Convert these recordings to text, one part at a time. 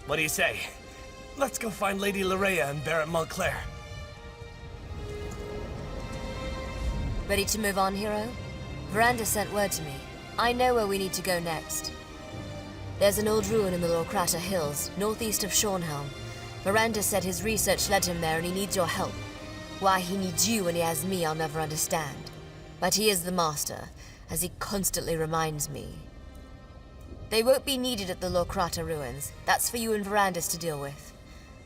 What do you say? Let's go find Lady Loraya and Baron Montclair. Ready to move on, hero? Verandis sent word to me. I know where we need to go next. There's an old ruin in the Lorkrata Hills, northeast of Shornhelm. Verandis said his research led him there and he needs your help. Why he needs you when he has me, I'll never understand. But he is the master, as he constantly reminds me. They won't be needed at the Lorkrata ruins. That's for you and Verandis to deal with.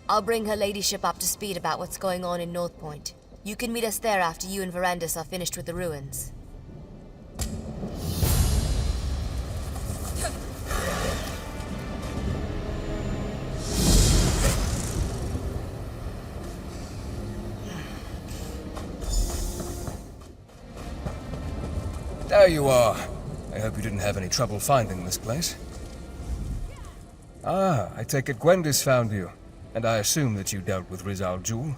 I'll bring her ladyship up to speed about what's going on in North Point. You can meet us there after you and Verandis are finished with the ruins. There you are. I hope you didn't have any trouble finding this place. Ah, I take it Gwendis found you, and I assume that you dealt with Reezal-Jul.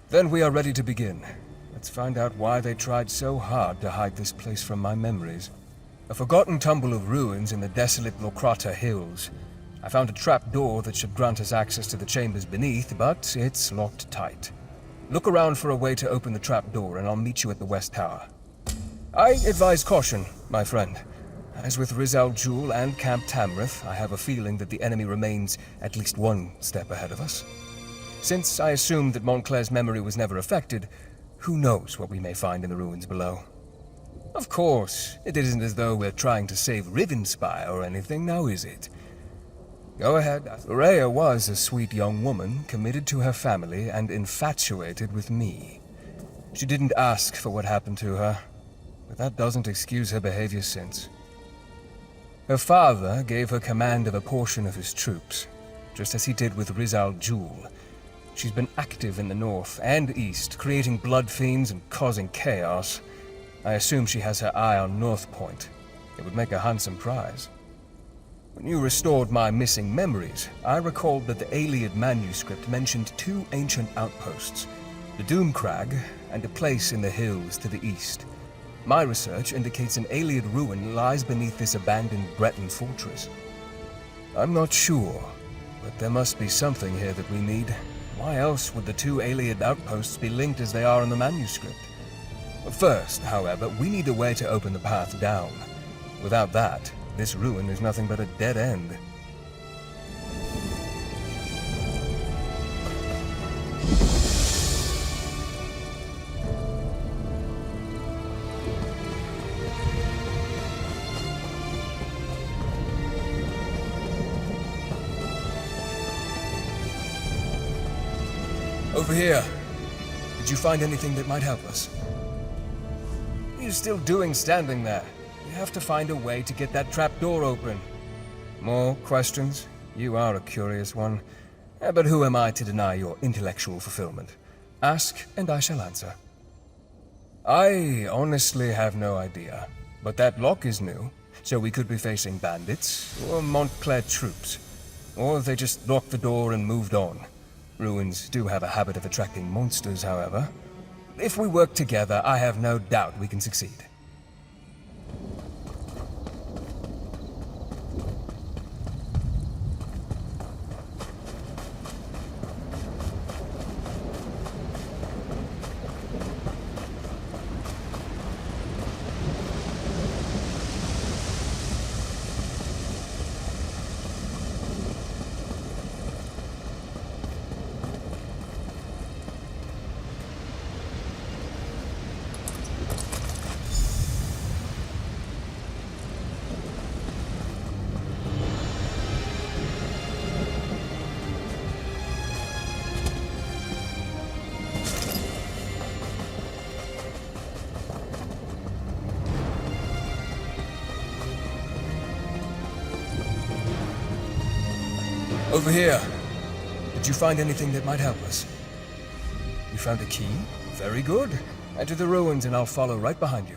Then we are ready to begin. Let's find out why they tried so hard to hide this place from my memories. A forgotten tumble of ruins in the desolate Lorkrata Hills. I found a trap door that should grant us access to the chambers beneath, but it's locked tight. Look around for a way to open the trap door, and I'll meet you at the West Tower. I advise caution, my friend. As with Reezal-Jul and Camp Tamrith, I have a feeling that the enemy remains at least one step ahead of us. Since I assume that Montclair's memory was never affected, who knows what we may find in the ruins below. Of course, it isn't as though we're trying to save Rivenspire or anything, now is it? Go ahead. Loraya was a sweet young woman, committed to her family and infatuated with me. She didn't ask for what happened to her, but that doesn't excuse her behavior since. Her father gave her command of a portion of his troops, just as he did with Reezal-Jul. She's been active in the north and east, creating blood fiends and causing chaos. I assume she has her eye on North Point. It would make a handsome prize. When you restored my missing memories, I recalled that the Ayleid manuscript mentioned two ancient outposts, the Doomcrag and a place in the hills to the east. My research indicates an Ayleid ruin lies beneath this abandoned Breton fortress. I'm not sure, but there must be something here that we need. Why else would the two Ayleid outposts be linked as they are in the manuscript? First, however, we need a way to open the path down. Without that, this ruin is nothing but a dead end. Over here. Did you find anything that might help us? What are you still doing standing there? We have to find a way to get that trap door open. More questions? You are a curious one. But who am I to deny your intellectual fulfillment? Ask, and I shall answer. I honestly have no idea. But that lock is new, so we could be facing bandits, or Montclair troops. Or they just locked the door and moved on. Ruins do have a habit of attracting monsters, however. If we work together, I have no doubt we can succeed. Over here. Did you find anything that might help us? You found a key? Very good. Enter the ruins and I'll follow right behind you.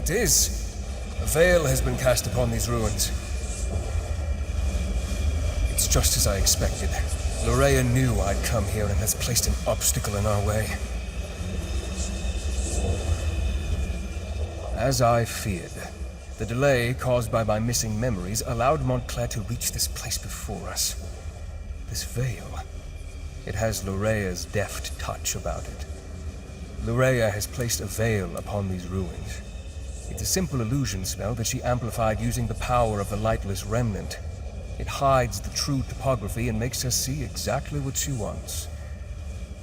It is. A veil has been cast upon these ruins. It's just as I expected. Loraya knew I'd come here and has placed an obstacle in our way. As I feared, the delay caused by my missing memories allowed Montclair to reach this place before us. This veil, it has Lorea's deft touch about it. Loraya has placed a veil upon these ruins. It's a simple illusion spell that she amplified using the power of the Lightless Remnant. It hides the true topography and makes us see exactly what she wants.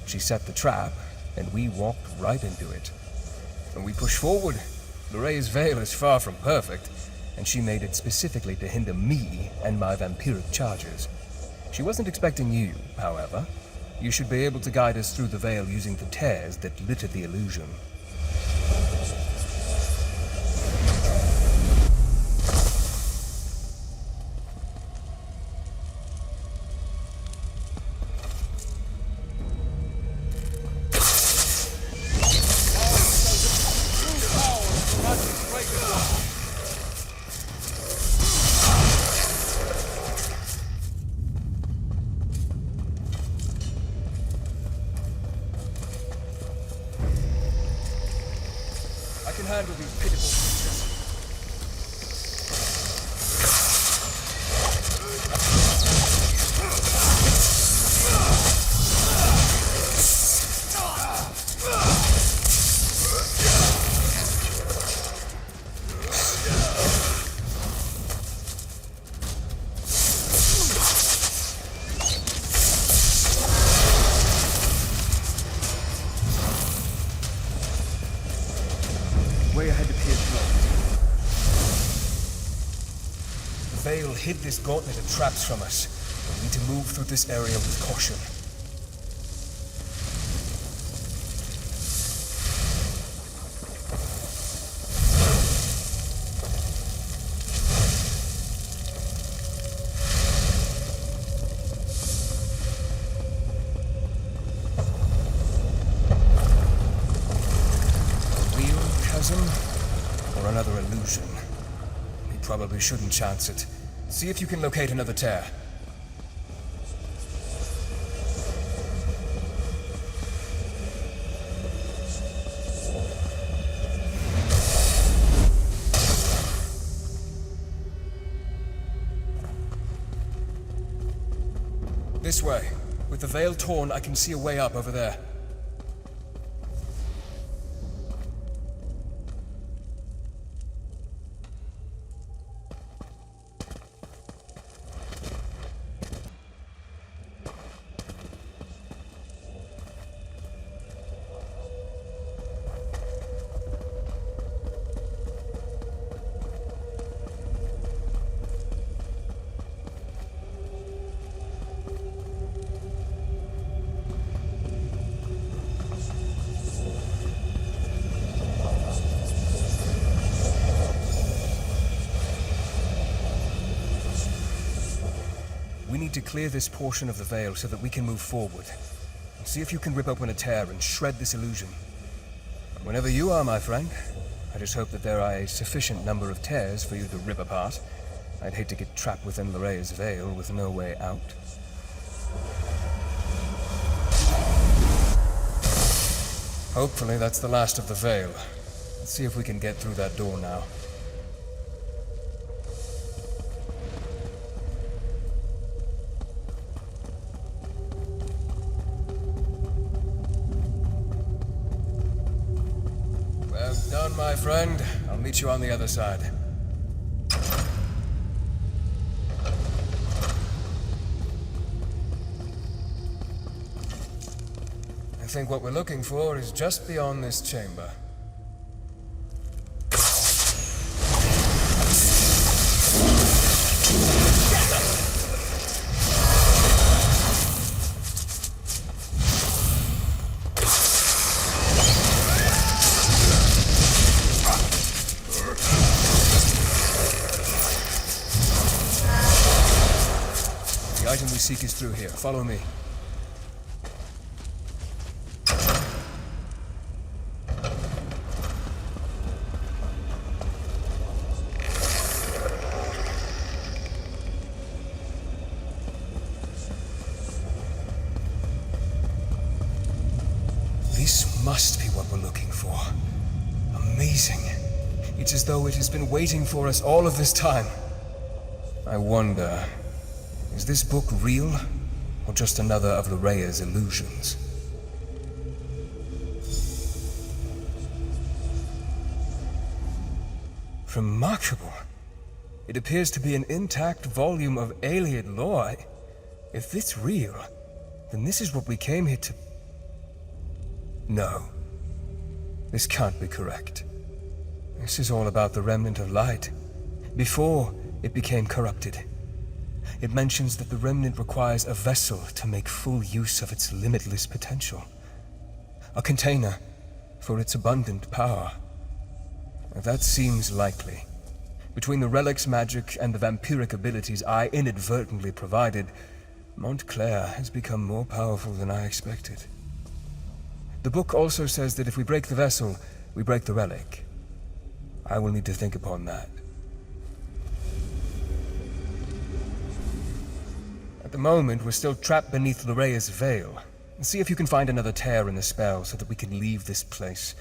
She set the trap, and we walked right into it. And we pushed forward. Lorea's veil is far from perfect, and she made it specifically to hinder me and my vampiric charges. She wasn't expecting you, however. You should be able to guide us through the veil using the tears that litter the illusion. Handle these pitiful creatures. Way ahead appears blocked. The veil hid this gauntlet of traps from us. We need to move through this area with caution. Or another illusion. We probably shouldn't chance it. See if you can locate another tear. This way. With the veil torn, I can see a way up over there. We need to clear this portion of the veil so that we can move forward. See if you can rip open a tear and shred this illusion. Whenever you are, my friend. I just hope that there are a sufficient number of tears for you to rip apart. I'd hate to get trapped within Lorea's veil with no way out. Hopefully that's the last of the veil. Let's see if we can get through that door now. Well done, my friend. I'll meet you on the other side. I think what we're looking for is just beyond this chamber. The item we seek is through here. Follow me. what we're looking for. Amazing. It's as though it has been waiting for us all of this time. I wonder, is this book real, or just another of Lorea's illusions? Remarkable. It appears to be an intact volume of Ayleid lore. If it's real, then this is what we came here to... No. This can't be correct. This is all about the Remnant of Light, before it became corrupted. It mentions that the Remnant requires a vessel to make full use of its limitless potential. A container for its abundant power. That seems likely. Between the relic's magic and the vampiric abilities I inadvertently provided, Montclair has become more powerful than I expected. The book also says that if we break the vessel, we break the relic. I will need to think upon that. At the moment, we're still trapped beneath Lorea's veil. See if you can find another tear in the spell so that we can leave this place.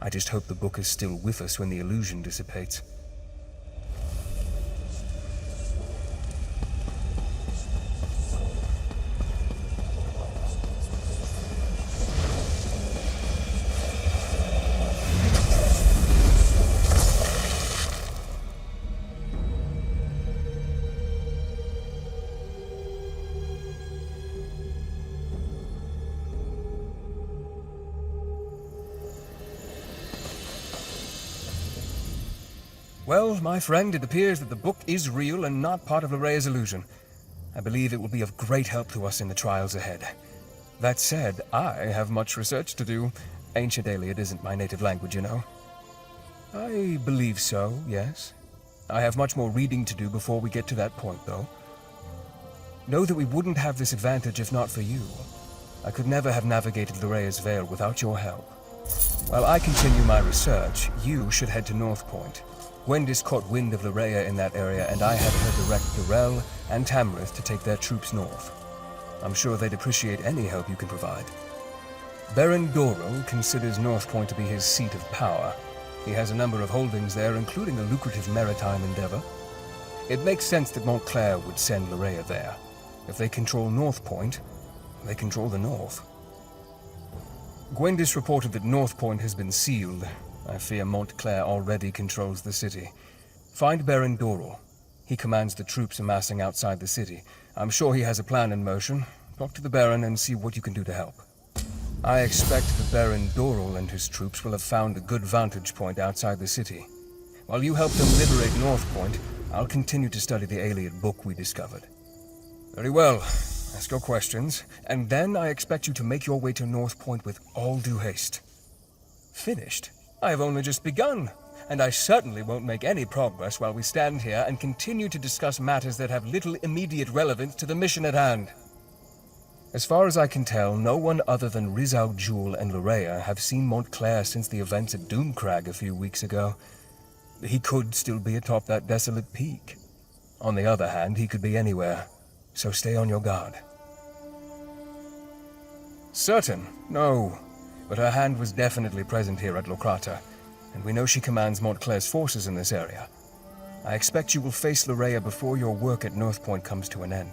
I just hope the book is still with us when the illusion dissipates. Well, my friend, it appears that the book is real and not part of Lorea's illusion. I believe it will be of great help to us in the trials ahead. That said, I have much research to do. Ancient Ayleid isn't my native language, you know. I believe so, yes. I have much more reading to do before we get to that point, though. Know that we wouldn't have this advantage if not for you. I could never have navigated Lorea's Veil without your help. While I continue my research, you should head to North Point. Gwendis caught wind of Lorea in that area, and I had her direct Durell and Tamrith to take their troops north. I'm sure they'd appreciate any help you can provide. Baron Dorrell considers North Point to be his seat of power. He has a number of holdings there, including a lucrative maritime endeavor. It makes sense that Montclair would send Lorea there. If they control North Point, they control the North. Gwendis reported that North Point has been sealed. I fear Montclair already controls the city. Find Baron Dorrell. He commands the troops amassing outside the city. I'm sure he has a plan in motion. Talk to the Baron and see what you can do to help. I expect that Baron Dorrell and his troops will have found a good vantage point outside the city. While you help them liberate North Point, I'll continue to study the Ayleid book we discovered. Very well. Ask your questions, and then I expect you to make your way to North Point with all due haste. Finished? I have only just begun, and I certainly won't make any progress while we stand here and continue to discuss matters that have little immediate relevance to the mission at hand. As far as I can tell, no one other than Reezal-Jul and Lorea have seen Montclair since the events at Doomcrag a few weeks ago. He could still be atop that desolate peak. On the other hand, he could be anywhere, so stay on your guard. Certain? No. But her hand was definitely present here at Lorkrata, and we know she commands Montclair's forces in this area. I expect you will face Lorea before your work at North Point comes to an end.